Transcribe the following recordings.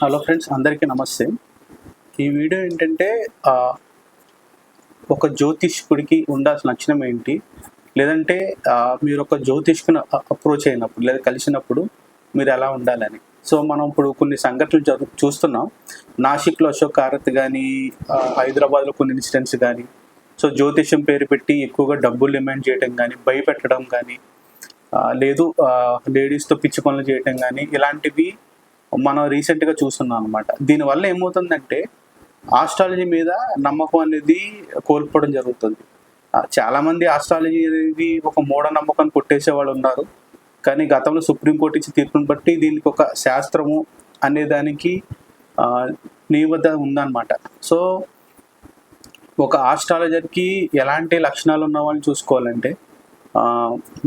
Hello friends, అందరికీ నమస్తే. ఈ వీడియో ఏంటంటే ఒక జ్యోతిష్కుడికి ఉండాల్సిన లక్షణం ఏంటి? లేదంటే మీరు ఒక జ్యోతిష్కుని అప్రోచ్ అయినప్పుడు లేదా కలిసినప్పుడు మీరు ఎలా ఉండాలని. సో, మనం ఇప్పుడు కొన్ని సంఘటనలు చూస్తున్నాం. నాసిక్‌లో అశోక్ ఆరత్ గానీ, హైదరాబాద్‌లో కొన్ని ఇన్సిడెంట్స్ గానీ, సో జ్యోతిష్యం పేరు పెట్టి ఎక్కువగా డబ్బులు డిమాండ్ చేయడం గానీ, భయపెట్టడం గానీ, లేదు లేడీస్‌తో పిచ్చి పనులు చేయటం గానీ, ఇలాంటివి మనం రీసెంట్‌గా చూస్తున్నాం అనమాట. దీనివల్ల ఏమవుతుందంటే ఆస్ట్రాలజీ మీద నమ్మకం అనేది కోల్పోవడం జరుగుతుంది. చాలామంది ఆస్ట్రాలజీ అనేది ఒక మూఢనమ్మకాన్ని కొట్టేసేవాళ్ళు ఉన్నారు. కానీ గతంలో సుప్రీంకోర్టు ఇచ్చిన తీర్పుని బట్టి దీనికి ఒక శాస్త్రము అనే దానికి నిబద్ధత ఉందన్నమాట. సో, ఒక ఆస్ట్రాలజర్‌కి ఎలాంటి లక్షణాలు ఉన్న వాళ్ళని చూసుకోవాలంటే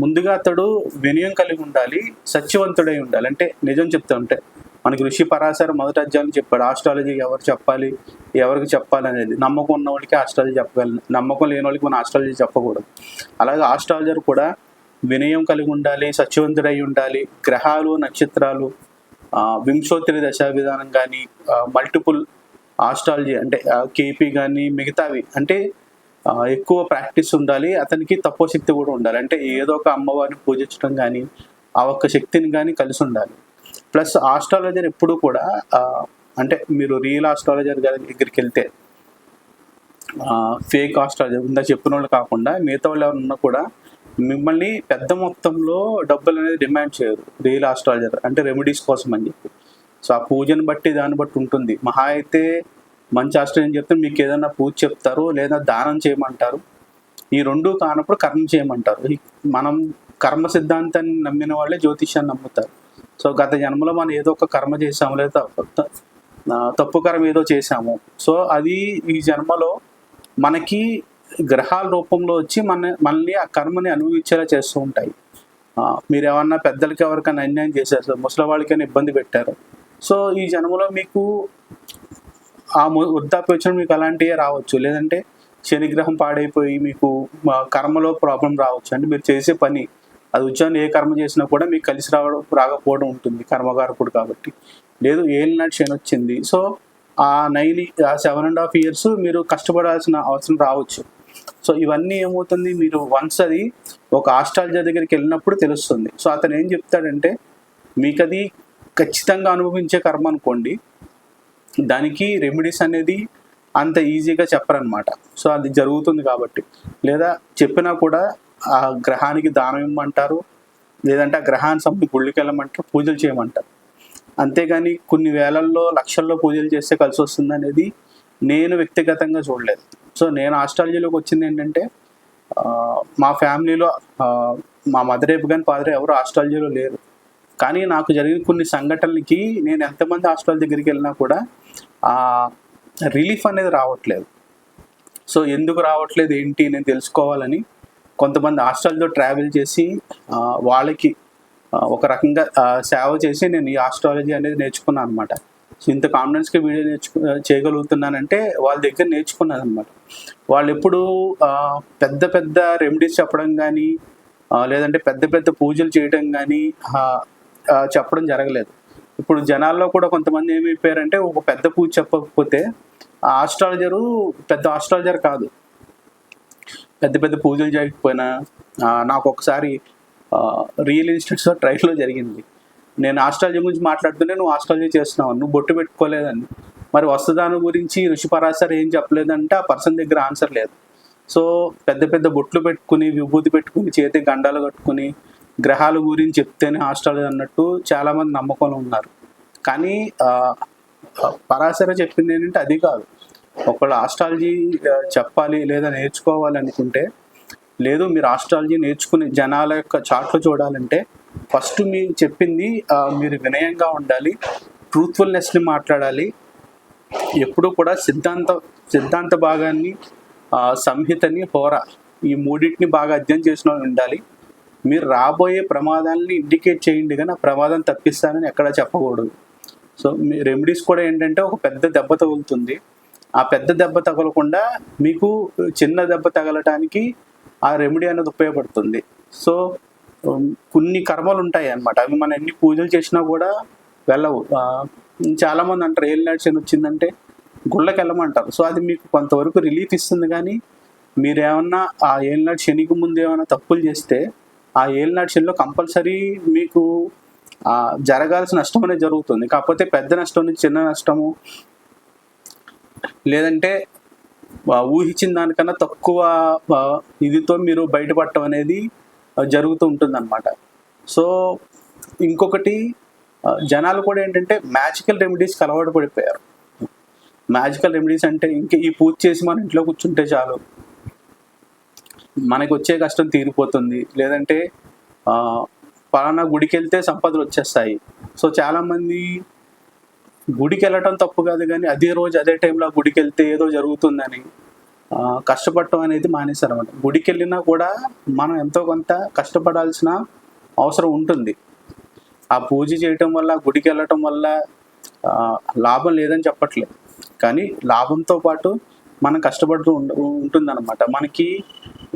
ముందుగా అతడు వినయం కలిగి ఉండాలి, సత్యవంతుడై ఉండాలి. అంటే నిజం చెప్తూ ఉంటే మనకి ఋషి పరాశర మొదటి అధ్యాయంలో చెప్పాడు ఆస్ట్రాలజీ ఎవరు చెప్పాలి, ఎవరికి చెప్పాలి అనేది. నమ్మకం ఉన్న వాళ్ళకి ఆస్ట్రాలజీ చెప్పగలను, నమ్మకం లేని వాళ్ళకి మనం ఆస్ట్రాలజీ చెప్పకూడదు. అలాగే ఆస్ట్రాలజర్ కూడా వినయం కలిగి ఉండాలి, సత్యవంతుడై ఉండాలి. గ్రహాలు, నక్షత్రాలు, వింశోత్తరి దశా విధానం కానీ, మల్టిపుల్ ఆస్ట్రాలజీ అంటే కేపీ కానీ మిగతావి అంటే ఎక్కువ ప్రాక్టీస్ ఉండాలి. అతనికి తక్కువ శక్తి కూడా ఉండాలి. అంటే ఏదో ఒక అమ్మవారిని పూజించడం కానీ, ఆ ఒక్క శక్తిని కానీ కలిసి ఉండాలి. ప్లస్ ఆస్ట్రాలజర్ ఎప్పుడు కూడా అంటే మీరు రియల్ ఆస్ట్రాలజర్ దగ్గరికి వెళ్తే ఫేక్ ఆస్ట్రాలజర్ ఉందా చెప్పిన వాళ్ళు కాకుండా మిగతా వాళ్ళు ఎవరు ఉన్నా కూడా మిమ్మల్ని పెద్ద మొత్తంలో డబ్బులు అనేది డిమాండ్ చేయరు రియల్ ఆస్ట్రాలజర్. అంటే రెమెడీస్ కోసం అని చెప్పి. సో ఆ పూజను బట్టి దాన్ని బట్టి ఉంటుంది. మహా అయితే మంచి ఆస్ట్రాలజర్ చెప్తే మీకు ఏదైనా పూజ చెప్తారు, లేదా దానం చేయమంటారు. ఈ రెండు కానప్పుడు కర్మ చేయమంటారు. మనం కర్మ సిద్ధాంతాన్ని నమ్మిన వాళ్ళే జ్యోతిష్యాన్ని నమ్ముతారు. సో గత జన్మలో మనం ఏదో ఒక కర్మ చేసాము, లేదా తప్పు కర్మ ఏదో చేసాము. సో అది ఈ జన్మలో మనకి గ్రహాల రూపంలో వచ్చి మనల్ని ఆ కర్మని అనుభవించేలా చేస్తూ ఉంటాయి. మీరు ఏమన్నా పెద్దలకి ఎవరికైనా అన్యాయం చేశారు, సో ముసలి వాళ్ళకైనా ఇబ్బంది పెట్టారు. సో ఈ జన్మలో మీకు ఆ వృద్ధాప్య వచ్చిన మీకు అలాంటివే రావచ్చు. లేదంటే శనిగ్రహం పాడైపోయి మీకు కర్మలో ప్రాబ్లం రావచ్చు. అంటే మీరు చేసే పని అది ఉద్యోగం ఏ కర్మ చేసినా కూడా మీకు కలిసి రాకపోవడం ఉంటుంది కర్మకారకుడు కాబట్టి. లేదు ఏలినాటి శని వచ్చింది, సో ఆ 7.5 years మీరు కష్టపడాల్సిన అవసరం రావచ్చు. సో ఇవన్నీ ఏమవుతుంది, మీరు వన్స్ అది ఒక ఆస్ట్రాలజర్ దగ్గరికి వెళ్ళినప్పుడు తెలుస్తుంది. సో అతను ఏం చెప్తాడంటే మీకు అది ఖచ్చితంగా అనుభవించే కర్మ అనుకోండి, దానికి రెమెడీస్ అనేది అంత ఈజీగా చెప్పరనమాట. సో అది జరుగుతుంది కాబట్టి. లేదా చెప్పినా కూడా ఆ గ్రహానికి దానం ఇవ్వమంటారు, లేదంటే ఆ గ్రహాన్ని సంబంధించి గుళ్ళకి వెళ్ళమంటారు, పూజలు చేయమంటారు. అంతేగాని కొన్ని వేలల్లో లక్షల్లో పూజలు చేస్తే కలిసి వస్తుంది అనేది నేను వ్యక్తిగతంగా చూడలేదు. సో నేను ఆస్ట్రాలజీలోకి వచ్చింది ఏంటంటే మా ఫ్యామిలీలో మా మదర్ కానీ ఫాదర్ ఎవరు ఆస్ట్రాలజీలో లేరు. కానీ నాకు జరిగిన కొన్ని సంఘటనలకి నేను ఎంతమంది ఆస్ట్రాలజీ దగ్గరికి వెళ్ళినా కూడా రిలీఫ్ అనేది రావట్లేదు. సో ఎందుకు రావట్లేదు ఏంటి నేను తెలుసుకోవాలని కొంతమంది ఆస్ట్రాలజీతో ట్రావెల్ చేసి వాళ్ళకి ఒక రకంగా సేవ చేసి నేను ఈ ఆస్ట్రాలజీ అనేది నేర్చుకున్నాను అనమాట. సో ఇంత కాన్ఫిడెన్స్గా వీడియో చేయగలుగుతున్నానంటే వాళ్ళ దగ్గర నేర్చుకున్నాను అనమాట. వాళ్ళు ఎప్పుడు పెద్ద పెద్ద రెమెడీస్ చెప్పడం కానీ, లేదంటే పెద్ద పెద్ద పూజలు చేయడం కానీ చెప్పడం జరగలేదు. ఇప్పుడు జనాల్లో కూడా కొంతమంది ఏమైపోయారంటే ఒక పెద్ద పూజ చెప్పకపోతే ఆస్ట్రాలజరు పెద్ద ఆస్ట్రాలజర్ కాదు. పెద్ద పెద్ద పూజలు చేయకపోయినా నాకు ఒకసారి రియల్ ఇన్స్టెంట్స్లో ట్రైల్లో జరిగింది. నేను ఆస్ట్రాలజీ గురించి మాట్లాడుతుంటే నువ్వు ఆస్ట్రాలజీ చేస్తున్నావు, నువ్వు బొట్టు పెట్టుకోలేదని. మరి వస్తుదానం గురించి ఋషి పరాశర్ ఏం చెప్పలేదంటే ఆ పర్సన్ దగ్గర ఆన్సర్ లేదు. సో పెద్ద పెద్ద బొట్లు పెట్టుకుని, విభూతి పెట్టుకుని, చేతి గండాలు కట్టుకుని గ్రహాల గురించి చెప్తేనే ఆస్ట్రాలజీ అన్నట్టు చాలామంది నమ్మకంలో ఉన్నారు. కానీ పరాశర చెప్పింది ఏంటంటే అది కాదు. ఒకళ్ళు ఆస్ట్రాలజీ చెప్పాలి లేదా నేర్చుకోవాలి అనుకుంటే, లేదు మీరు ఆస్ట్రాలజీ నేర్చుకుని జనాల యొక్క చాట్లు చూడాలంటే ఫస్ట్ మీరు చెప్పింది మీరు వినయంగా ఉండాలి, ట్రూత్ఫుల్నెస్ని మాట్లాడాలి. ఎప్పుడూ కూడా సిద్ధాంత భాగాన్ని, సంహితని, హోర ఈ మూడింటిని బాగా అధ్యయనం చేసిన ఉండాలి. మీరు రాబోయే ప్రమాదాలని ఇండికేట్ చేయండి, కానీ ఆ ప్రమాదం తప్పిస్తానని ఎక్కడా చెప్పకూడదు. సో మీ రెమెడీస్ కూడా ఏంటంటే ఒక పెద్ద దెబ్బ తగులుతుంది, ఆ పెద్ద దెబ్బ తగలకుండా మీకు చిన్న దెబ్బ తగలటానికి ఆ రెమెడీ అనేది ఉపయోగపడుతుంది. సో కొన్ని కర్మలు ఉంటాయి అన్నమాట, అవి మనం ఎన్ని పూజలు చేసినా కూడా వెళ్ళవు. చాలామంది అంటారు ఏలినాటి శని వచ్చిందంటే గుళ్ళకి వెళ్ళమంటారు. సో అది మీకు కొంతవరకు రిలీఫ్ ఇస్తుంది, కానీ మీరేమన్నా ఆ ఏలినాటి శనికి ముందు ఏమైనా తప్పులు చేస్తే ఆ ఏలినాటి శనిలో కంపల్సరీ మీకు జరగాల్సిన నష్టం అనేది జరుగుతుంది. కాకపోతే పెద్ద నష్టం నుంచి చిన్న నష్టము, లేదంటే ఊహించిన దానికన్నా తక్కువ ఇదితో మీరు బయటపడటం అనేది జరుగుతూ ఉంటుందన్నమాట. సో ఇంకొకటి, జనాలు కూడా ఏంటంటే మ్యాజికల్ రెమెడీస్కి అలవాటు పడిపోయారు. మ్యాజికల్ రెమెడీస్ అంటే ఇంక ఈ పూజ చేసి మన ఇంట్లో కూర్చుంటే చాలు మనకి వచ్చే కష్టం తీరిపోతుంది, లేదంటే పలానా గుడికి వెళ్తే సంపదలు వచ్చేస్తాయి. సో చాలామంది గుడికి వెళ్ళటం తప్పు కాదు, కానీ అదే రోజు అదే టైంలో గుడికి వెళ్తే ఏదో జరుగుతుందని కష్టపడటం అనేది మానేశారు అన్నమాట. గుడికి వెళ్ళినా కూడా మనం ఎంతో కొంత కష్టపడాల్సిన అవసరం ఉంటుంది. ఆ పూజ చేయటం వల్ల, గుడికి వెళ్ళటం వల్ల లాభం లేదని చెప్పట్లేదు, కానీ లాభంతో పాటు మనం కష్టపడుతూ ఉంటుందన్నమాట. మనకి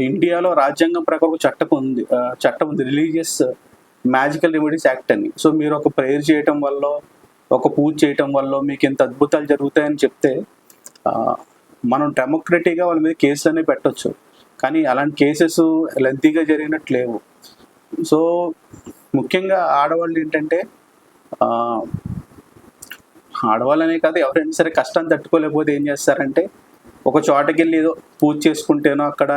ఇండియాలో రాజ్యాంగం ప్రకారం చట్టం ఉంది రిలీజియస్ మ్యాజికల్ రెమెడీస్ యాక్ట్ అని. సో మీరు ఒక ప్రేయర్ చేయటం వల్ల, ఒక పూజ చేయటం వల్ల మీకు ఇంత అద్భుతాలు జరుగుతాయని చెప్తే మనం డెమోక్రటిక్గా వాళ్ళ మీద కేసులు అనేవి పెట్టవచ్చు, కానీ అలాంటి కేసెస్ లెంతీగా జరిగినట్టు లేవు. సో ముఖ్యంగా ఆడవాళ్ళు ఏంటంటే, ఆడవాళ్ళనే కాదు ఎవరైనా సరే కష్టాన్ని తట్టుకోలేకపోతే ఏం చేస్తారంటే, ఒక చోటకి వెళ్ళి ఏదో పూజ చేసుకుంటేనో, అక్కడ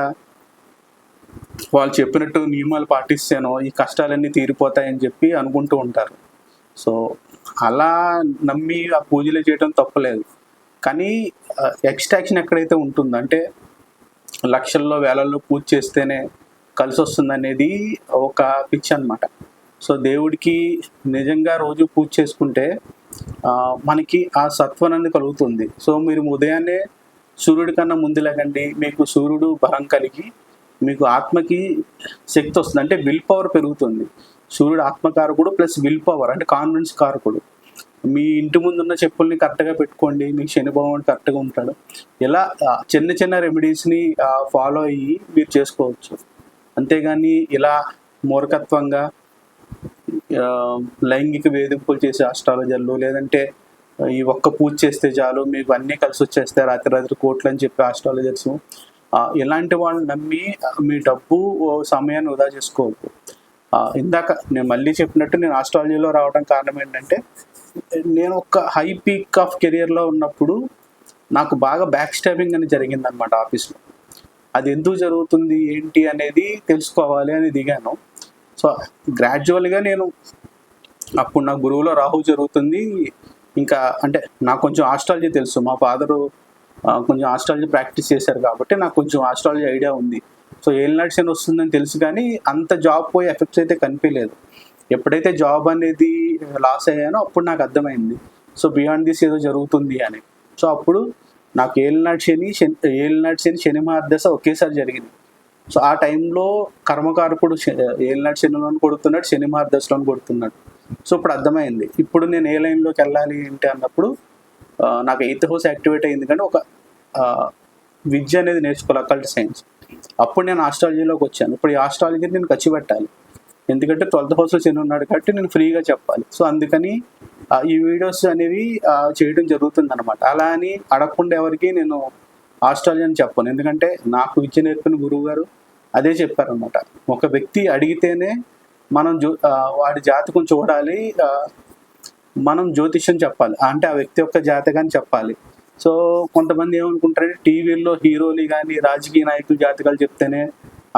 వాళ్ళు చెప్పినట్టు నియమాలు పాటిస్తేనో ఈ కష్టాలన్నీ తీరిపోతాయని చెప్పి అనుకుంటూ ఉంటారు. సో అలా నమ్మి ఆ పూజలు చేయడం తప్పలేదు, కానీ ఎక్స్ట్రాక్షన్ ఎక్కడైతే ఉంటుందో, అంటే లక్షల్లో వేలల్లో పూజ చేస్తేనే కలిసి వస్తుంది అనేది ఒక పిచ్చి అనమాట. సో దేవుడికి నిజంగా రోజు పూజ చేసుకుంటే మనకి ఆ సత్వం అనేది కలుగుతుంది. సో మీరు ఉదయాన్నే సూర్యుడి కన్నా ముందు లేకండి, మీకు సూర్యుడు బలం కలిగి మీకు ఆత్మకి శక్తి వస్తుంది, అంటే విల్ పవర్ పెరుగుతుంది. సూర్యుడు ఆత్మకారకుడు ప్లస్ విల్ పవర్ అంటే కాన్ఫిడెన్స్ కారకుడు. మీ ఇంటి ముందున్న చెప్పుల్ని కరెక్ట్గా పెట్టుకోండి, మీకు శని భగవానుడు కరెక్ట్గా ఉంటాడు. ఇలా చిన్న చిన్న రెమెడీస్ని ఫాలో అయ్యి మీరు చేసుకోవచ్చు. అంతేగాని ఇలా మూర్ఖత్వంగా లైంగిక వేధింపులు చేసే ఆస్ట్రాలజర్లు, లేదంటే ఈ ఒక్క పూజ చేస్తే చాలు మీకు అన్నీ కలిసి వచ్చేస్తాయి రాత్రి కోట్లు అని చెప్పి ఆస్ట్రాలజర్స్, ఇలాంటి వాళ్ళని నమ్మి మీ డబ్బు సమయాన్ని వృధా చేసుకోవద్దు. ఇందాక నేను మళ్ళీ చెప్పినట్టు, నేను ఆస్ట్రాలజీలో రావడం కారణం ఏంటంటే, నేను ఒక హై పీక్ ఆఫ్ కెరియర్లో ఉన్నప్పుడు నాకు బాగా బ్యాక్ స్టాబింగ్ అని జరిగిందనమాట ఆఫీస్లో. అది ఎందుకు జరుగుతుంది ఏంటి అనేది తెలుసుకోవాలి అని దిగాను. సో గ్రాడ్యువల్గా నేను అప్పుడు నా గురువులో రాహు జరుగుతుంది. ఇంకా అంటే నాకు కొంచెం ఆస్ట్రాలజీ తెలుసు, మా ఫాదరు కొంచెం ఆస్ట్రాలజీ ప్రాక్టీస్ చేశారు కాబట్టి నాకు కొంచెం ఆస్ట్రాలజీ ఐడియా ఉంది. సో ఏలినాటి శని వస్తుందని తెలుసు, కానీ అంత జాబ్ పోయి ఎఫెక్ట్స్ అయితే కనిపించలేదు. ఎప్పుడైతే జాబ్ అనేది లాస్ అయ్యానో అప్పుడు నాకు అర్థమైంది, సో బియాండ్ దిస్ ఏదో జరుగుతుంది అని. సో అప్పుడు నాకు ఏలినాటి శని శని మహాదశ ఒకేసారి జరిగింది. సో ఆ టైంలో కర్మకారకుడు ఏలినాటి శనిలోని కొడుతున్నాడు, శని మహాదశలోని కొడుతున్నాడు. సో ఇప్పుడు అర్థమైంది. ఇప్పుడు నేను ఏ లైన్లోకి వెళ్ళాలి ఏంటి అన్నప్పుడు నాకు 8th హౌస్ యాక్టివేట్ అయింది, కానీ ఒక విద్య అనేది నేర్చుకోవాలి, అకల్ట్ సైన్స్. అప్పుడు నేను ఆస్ట్రాలజీలోకి వచ్చాను. ఇప్పుడు ఈ ఆస్ట్రాలజీని నేను ఖర్చు పెట్టాలి, ఎందుకంటే 12th హౌస్లో శని ఉన్నాడు కాబట్టి నేను ఫ్రీగా చెప్పాలి. సో అందుకని ఈ వీడియోస్ అనేవి చేయడం జరుగుతుంది అనమాట. అలా అని అడగకుండా ఎవరికి నేను ఆస్ట్రాలజీ అని చెప్పను, ఎందుకంటే నాకు విద్య నేర్పిన గురువు గారు అదే చెప్పారనమాట. ఒక వ్యక్తి అడిగితేనే మనం వాడి జాతకం చూడాలి, మనం జ్యోతిష్యం చెప్పాలి, అంటే ఆ వ్యక్తి యొక్క జాతకాన్ని చెప్పాలి. సో కొంతమంది ఏమనుకుంటారంటే, టీవీల్లో హీరోలు కానీ రాజకీయ నాయకులు జాతకాలు చెప్తేనే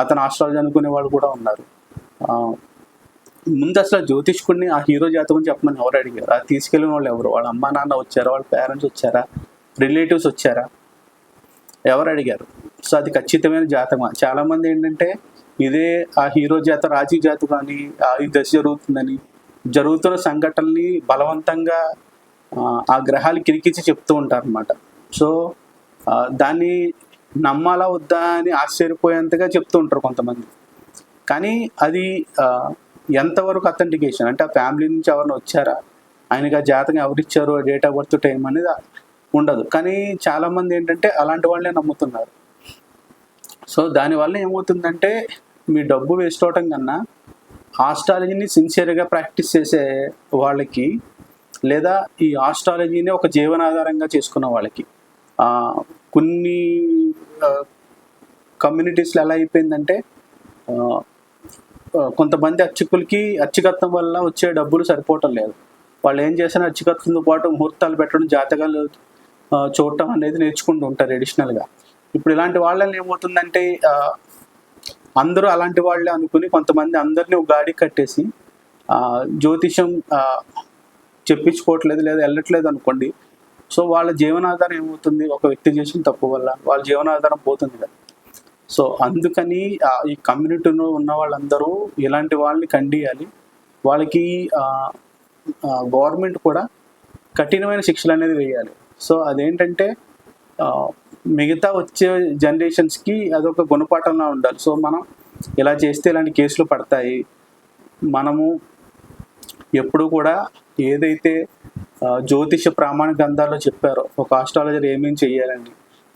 అతను ఆస్ట్రాలజీ అనుకునే వాళ్ళు కూడా ఉన్నారు. ముందు అసలు జ్యోతిష్కుడిని ఆ హీరో జాతకం చెప్పమని ఎవరు అడిగారు? అది తీసుకెళ్ళిన వాళ్ళు ఎవరు? వాళ్ళ అమ్మా నాన్న వచ్చారా, వాళ్ళ పేరెంట్స్ వచ్చారా, రిలేటివ్స్ వచ్చారా, ఎవరు అడిగారు? సో అది ఖచ్చితమైన జాతకం. చాలామంది ఏంటంటే ఇదే ఆ హీరో జాతకం, రాజకీయ జాతకం అని, ఈ దశ జరుగుతుందని, జరుగుతున్న సంఘటనల్ని బలవంతంగా ఆ గ్రహాలు కిరికించి చెప్తూ ఉంటారు అన్నమాట. సో దాన్ని నమ్మాలా వద్దా అని ఆశ్చర్యపోయేంతగా చెప్తూ ఉంటారు కొంతమంది. కానీ అది ఎంతవరకు అథెంటికేషన్, అంటే ఆ ఫ్యామిలీ నుంచి ఎవరైనా వచ్చారా, ఆయనకి ఆ జాతకం ఎవరిచ్చారు, డేట్ ఆఫ్ బర్త్ టైం అనేది ఉండదు. కానీ చాలామంది ఏంటంటే అలాంటి వాళ్ళే నమ్ముతున్నారు. సో దానివల్ల ఏమవుతుందంటే, మీ డబ్బు వేస్ట్ అవటం కన్నా ఆస్ట్రాలజీని సిన్సియర్గా ప్రాక్టీస్ చేసే వాళ్ళకి లేదా ఈ ఆస్ట్రాలజీని ఒక జీవనాధారంగా చేసుకున్న వాళ్ళకి. కొన్ని కమ్యూనిటీస్లో ఎలా అయిపోయిందంటే కొంతమంది అర్చకత్వం వల్ల వచ్చే డబ్బులు సరిపోవటం లేదు. వాళ్ళు ఏం చేసినా అర్చకత్వంతో పాటు ముహూర్తాలు పెట్టడం, జాతకాలు చూడటం అనేది నేర్చుకుంటూ ఉంటారు ఎడిషనల్గా. ఇప్పుడు ఇలాంటి వాళ్ళని ఏమవుతుందంటే అందరూ అలాంటి వాళ్ళే అనుకుని కొంతమంది అందరినీ ఒక గాడికి కట్టేసి జ్యోతిషం చెప్పించుకోవట్లేదు లేదా వెళ్ళట్లేదు అనుకోండి. సో వాళ్ళ జీవనాధారం ఏమవుతుంది, ఒక వ్యక్తి చేసిన తప్పు వల్ల వాళ్ళ జీవనాధారం పోతుంది కదా. సో అందుకని ఈ కమ్యూనిటీలో ఉన్న వాళ్ళందరూ ఇలాంటి వాళ్ళని ఖండియాలి. వాళ్ళకి గవర్నమెంట్ కూడా కఠినమైన శిక్షలు అనేది వేయాలి. సో అదేంటంటే మిగతా వచ్చే జనరేషన్స్కి అదొక గుణపాఠంలా ఉండాలి. సో మనం ఇలా చేస్తే ఇలాంటి కేసులు పడతాయి. మనము ఎప్పుడు కూడా ఏదైతే జ్యోతిష ప్రామాణిక గ్రంథాల్లో చెప్పారో ఒక ఆస్ట్రాలజర్ ఏమేమి చెయ్యాలండి,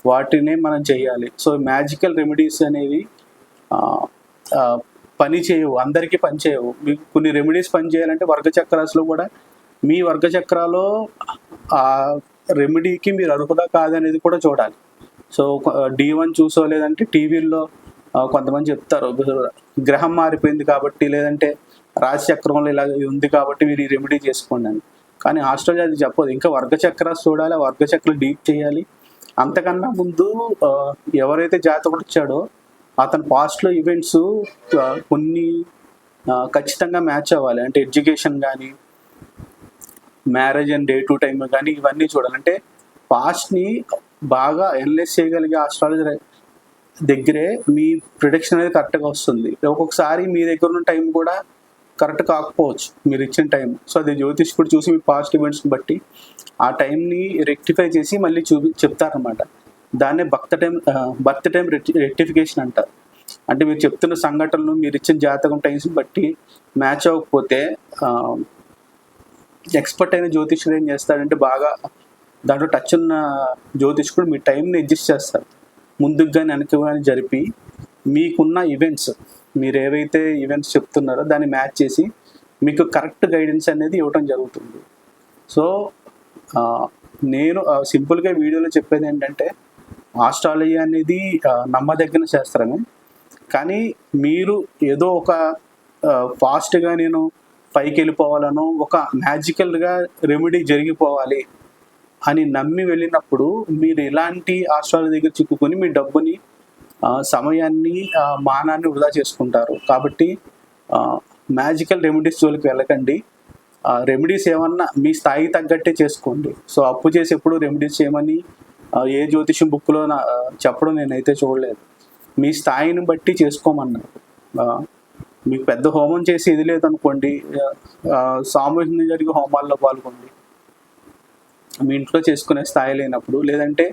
వాటినే మనం చేయాలి. సో మ్యాజికల్ రెమెడీస్ అనేవి పని చేయవు, అందరికీ పని చేయవు. మీకు కొన్ని రెమెడీస్ పని చేయాలంటే వర్గచక్రాస్లో కూడా మీ వర్గచక్రాలో ఆ రెమెడీకి మీరు అర్హుదా కాదనేది కూడా చూడాలి. సో D1 చూసో లేదంటే టీవీల్లో కొంతమంది చెప్తారు గ్రహం మారిపోయింది కాబట్టి, లేదంటే రాశిచక్రంలో ఇలా ఉంది కాబట్టి మీరు ఈ రెమెడీ చేసుకోండి అని. కానీ ఆస్ట్రాలజీ అది చెప్పదు. ఇంకా వర్గచక్రాలు చూడాలి, వర్గచక్రాలు డీప్ చేయాలి. అంతకన్నా ముందు ఎవరైతే జాతకుడు వచ్చాడో అతని పాస్ట్లో ఈవెంట్స్ కొన్ని ఖచ్చితంగా మ్యాచ్ అవ్వాలి. అంటే ఎడ్యుకేషన్ కానీ, marriage and day to time కానీ ఇవన్నీ చూడాలి. అంటే పాస్ట్ని బాగా ఎనలైజ్ చేయగలిగే ఆస్ట్రాలజర్ దగ్గరే మీ ప్రిడిక్షన్ అనేది కరెక్ట్గా వస్తుంది. ఒక్కొక్కసారి మీ దగ్గర ఉన్న టైం కూడా కరెక్ట్ కాకపోవచ్చు, మీరు ఇచ్చిన టైం. సో అది జ్యోతిష్కుడు చూసి మీ పాస్ట్ ఈవెంట్స్ని బట్టి ఆ టైంని రెక్టిఫై చేసి మళ్ళీ చెప్తారనమాట. దాన్నే బర్త్ టైం రెక్టిఫికేషన్ అంటారు. అంటే మీరు చెప్తున్న సంఘటనలు మీరు ఇచ్చిన జాతకం టైమ్స్ని బట్టి మ్యాచ్ అవ్వకపోతే ఎక్స్పర్ట్ అయిన జ్యోతిష్కుడు ఏం చేస్తాడంటే బాగా దాంట్లో టచ్ ఉన్న జ్యోతిష్కుడు మీ టైంని అడ్జస్ట్ చేస్తారు. ముందుకు కానీ వెనక్కి కానీ జరిపి మీకున్న ఈవెంట్స్, మీరు ఏవైతే ఈవెంట్స్ చెప్తున్నారో దాన్ని మ్యాచ్ చేసి మీకు కరెక్ట్ గైడెన్స్ అనేది ఇవ్వటం జరుగుతుంది. సో నేను సింపుల్గా వీడియోలో చెప్పేది ఏంటంటే ఆస్ట్రాలజీ అనేది నమ్మదగిన శాస్త్రమే. కానీ మీరు ఏదో ఒక ఫాస్ట్గా నేను పైకి వెళ్ళిపోవాలనో, ఒక మ్యాజికల్గా రెమెడీ జరిగిపోవాలి అని నమ్మి వెళ్ళినప్పుడు మీరు ఇలాంటి ఆస్ట్రాలజీ దగ్గర చిక్కుకొని మీ డబ్బుని, సమయాన్ని, మానాన్ని వృధా చేసుకుంటారు. కాబట్టి మ్యాజికల్ రెమెడీస్ జోలికి వెళ్ళకండి. రెమెడీస్ ఏమన్నా మీ స్థాయికి తగ్గట్టే చేసుకోండి. సో అప్పు చేసి ఎప్పుడు రెమెడీస్ చేయమని ఏ జ్యోతిషం బుక్లో చెప్పడం నేనైతే చూడలేదు. మీ స్థాయిని బట్టి చేసుకోమన్నారు. మీకు పెద్ద హోమం చేసి ఇది లేదనుకోండి, సామూహికంగా జరిగే హోమాల్లో పాల్గొండి. మీ ఇంట్లో చేసుకునే స్థాయి లేనప్పుడు, లేదంటే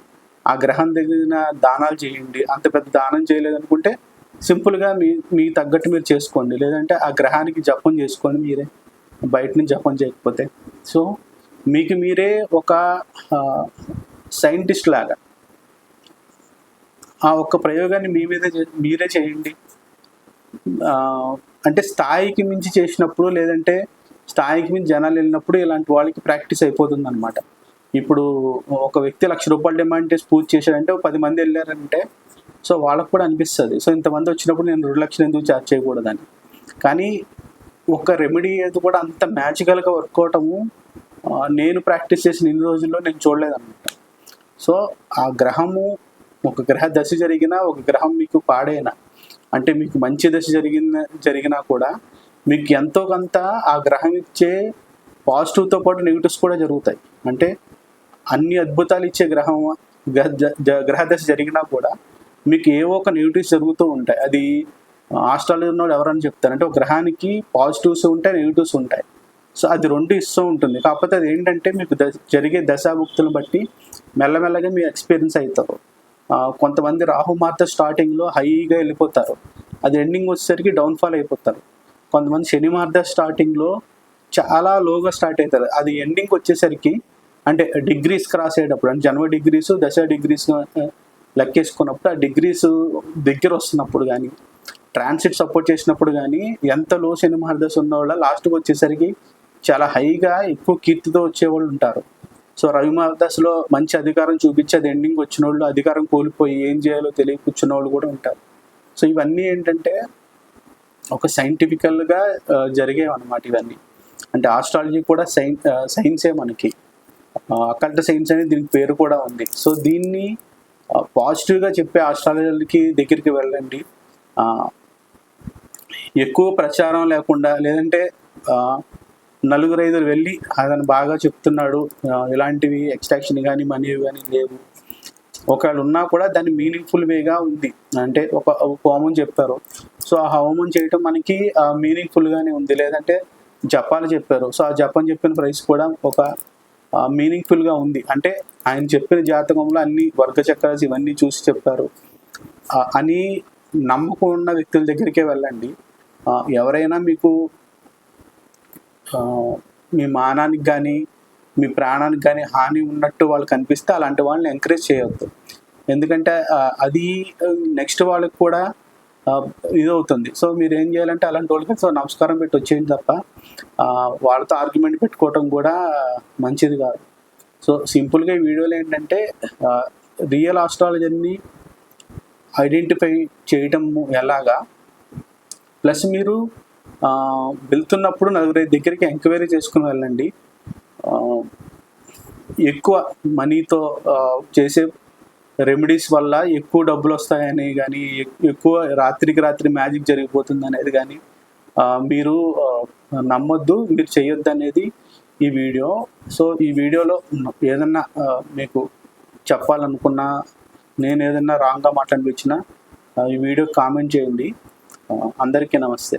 ఆ గ్రహం దగ్గర దానాలు చేయండి. అంత పెద్ద దానం చేయలేదనుకుంటే సింపుల్గా మీ తగ్గట్టు మీరు చేసుకోండి. లేదంటే ఆ గ్రహానికి జపం చేసుకోండి మీరే, బయట నుంచి జపం చేయకపోతే. సో మీకు మీరే ఒక సైంటిస్ట్ లాగా ఆ ఒక్క ప్రయోగాన్ని మీరే చేయండి. అంటే స్థాయికి మించి చేసినప్పుడు, లేదంటే స్థాయికి మించి జనాలు వెళ్ళినప్పుడు ఇలాంటి వాళ్ళకి ప్రాక్టీస్ అయిపోతుంది అనమాట. ఇప్పుడు ఒక వ్యక్తి ₹1,00,000 డిమాండ్ చేసి పూజ చేశాడంటే 10 మంది వెళ్ళారంటే సో వాళ్ళకు కూడా అనిపిస్తుంది, సో ఇంతమంది వచ్చినప్పుడు నేను 2,00,000 ఎందుకు ఛార్జ్ చేయకూడదని. కానీ ఒక రెమెడీ ఏది కూడా అంత మ్యాజికల్గా వర్క్ అవటము నేను ప్రాక్టీస్ చేసిన ఇన్ని రోజుల్లో నేను చూడలేదన్నమాట. సో ఆ గ్రహము, ఒక గ్రహ దశ జరిగినా, ఒక గ్రహం మీకు పాడైనా, అంటే మీకు మంచి దశ జరిగినా కూడా మీకు ఎంతో కొంత ఆ గ్రహం ఇచ్చే పాజిటివ్తో పాటు నెగిటివ్స్ కూడా జరుగుతాయి. అంటే అన్ని అద్భుతాలు ఇచ్చే గ్రహ దశ జరిగినా కూడా మీకు ఏవో ఒక నెగిటివ్స్ జరుగుతూ ఉంటాయి. అది ఆస్ట్రాలజీ ఉన్నవాడు ఎవరని చెప్తారు అంటే ఒక గ్రహానికి పాజిటివ్స్ ఉంటాయి, నెగిటివ్స్ ఉంటాయి. సో అది రెండు ఇస్తూ ఉంటుంది. కాకపోతే అది ఏంటంటే మీకు జరిగే దశాభుక్తులను బట్టి మెల్లమెల్లగా మీరు ఎక్స్పీరియన్స్ అవుతారు. కొంతమంది రాహుమార్త స్టార్టింగ్లో హైగా వెళ్ళిపోతారు, అది ఎండింగ్ వచ్చేసరికి డౌన్ఫాల్ అయిపోతారు. కొంతమంది శనిమార్త స్టార్టింగ్లో చాలా లోగా స్టార్ట్ అవుతారు, అది ఎండింగ్ వచ్చేసరికి అంటే డిగ్రీస్ క్రాస్ అయ్యేటప్పుడు, అంటే జన్మ డిగ్రీస్, దశ డిగ్రీస్ లెక్కేసుకున్నప్పుడు ఆ డిగ్రీస్ దగ్గర వస్తున్నప్పుడు కానీ, ట్రాన్సిట్ సపోర్ట్ చేసినప్పుడు కానీ ఎంత లో శని మహర్దశ ఉన్న వాళ్ళ లాస్ట్కి వచ్చేసరికి చాలా హైగా ఎక్కువ కీర్తితో వచ్చేవాళ్ళు ఉంటారు. సో రవిమహర్దశలో మంచి అధికారం చూపించి అది ఎండింగ్ వచ్చిన వాళ్ళు, అధికారం కోల్పోయి ఏం చేయాలో తెలియ కూర్చున్న వాళ్ళు కూడా ఉంటారు. సో ఇవన్నీ ఏంటంటే ఒక సైంటిఫికల్గా జరిగేవన్నమాట ఇవన్నీ. అంటే ఆస్ట్రాలజీ కూడా సైన్సే మనకి, అకల్ట్ సైన్స్ అనేది దీనికి పేరు కూడా ఉంది. సో దీన్ని పాజిటివ్గా చెప్పే ఆస్ట్రాలజీకి దగ్గరికి వెళ్ళండి. ఎక్కువ ప్రచారం లేకుండా, లేదంటే నలుగురు ఐదుగురు వెళ్ళి అతను బాగా చెప్తున్నాడు, ఇలాంటివి ఎక్స్ట్రాక్షన్ కానీ మనీ కానీ లేవు, ఒకవేళ ఉన్నా కూడా దాన్ని మీనింగ్ఫుల్ వేగా ఉంది, అంటే ఒక హోమం చెప్పారు, సో ఆ హోమం చేయటం మనకి మీనింగ్ఫుల్గానే ఉంది. లేదంటే జపాలు చెప్పారు, సో ఆ జపం చెప్పిన ప్రైస్ కూడా ఒక మీనింగ్ఫుల్గా ఉంది, అంటే ఆయన చెప్పిన జాతకంలో అన్ని వర్గచక్రాలు ఇవన్నీ చూసి చెప్పారు అని నమ్మకం ఉన్న వ్యక్తుల దగ్గరికే వెళ్ళండి. ఎవరైనా మీకు మీ మానానికి కానీ మీ ప్రాణానికి కానీ హాని ఉన్నట్టు వాళ్ళు కనిపిస్తే అలాంటి వాళ్ళని ఎంకరేజ్ చేయవద్దు. ఎందుకంటే అది నెక్స్ట్ వాళ్ళకి కూడా ఇదవుతుంది. సో మీరు ఏం చేయాలంటే అలాంటి వాళ్ళకి సో నమస్కారం పెట్టి వచ్చేయండి తప్ప వాళ్ళతో ఆర్గ్యుమెంట్ పెట్టుకోవటం కూడా మంచిది కాదు. సో సింపుల్గా ఈ వీడియోలో ఏంటంటే రియల్ ఆస్ట్రాలజీని ఐడెంటిఫై చేయటం ఎలాగా, ప్లస్ మీరు వెళ్తున్నప్పుడు నలుగురి దగ్గరికి ఎంక్వైరీ చేసుకుని వెళ్ళండి. ఎక్కువ మనీతో చేసే రెమెడీస్ వల్ల ఎక్కువ డబ్బులు వస్తాయని కానీ, ఎక్కువ రాత్రికి రాత్రి మ్యాజిక్ జరిగిపోతుంది అనేది కానీ మీరు నమ్మొద్దు, మీరు చేయొద్దు అనేది ఈ వీడియో. సో ఈ వీడియోలో ఏదన్నా మీకు చెప్పాలనుకున్నా, నేను ఏదన్నా రాంగ్గా మాట్లాడిపించినా ఈ వీడియో కామెంట్ చేయండి. అందరికీ నమస్తే.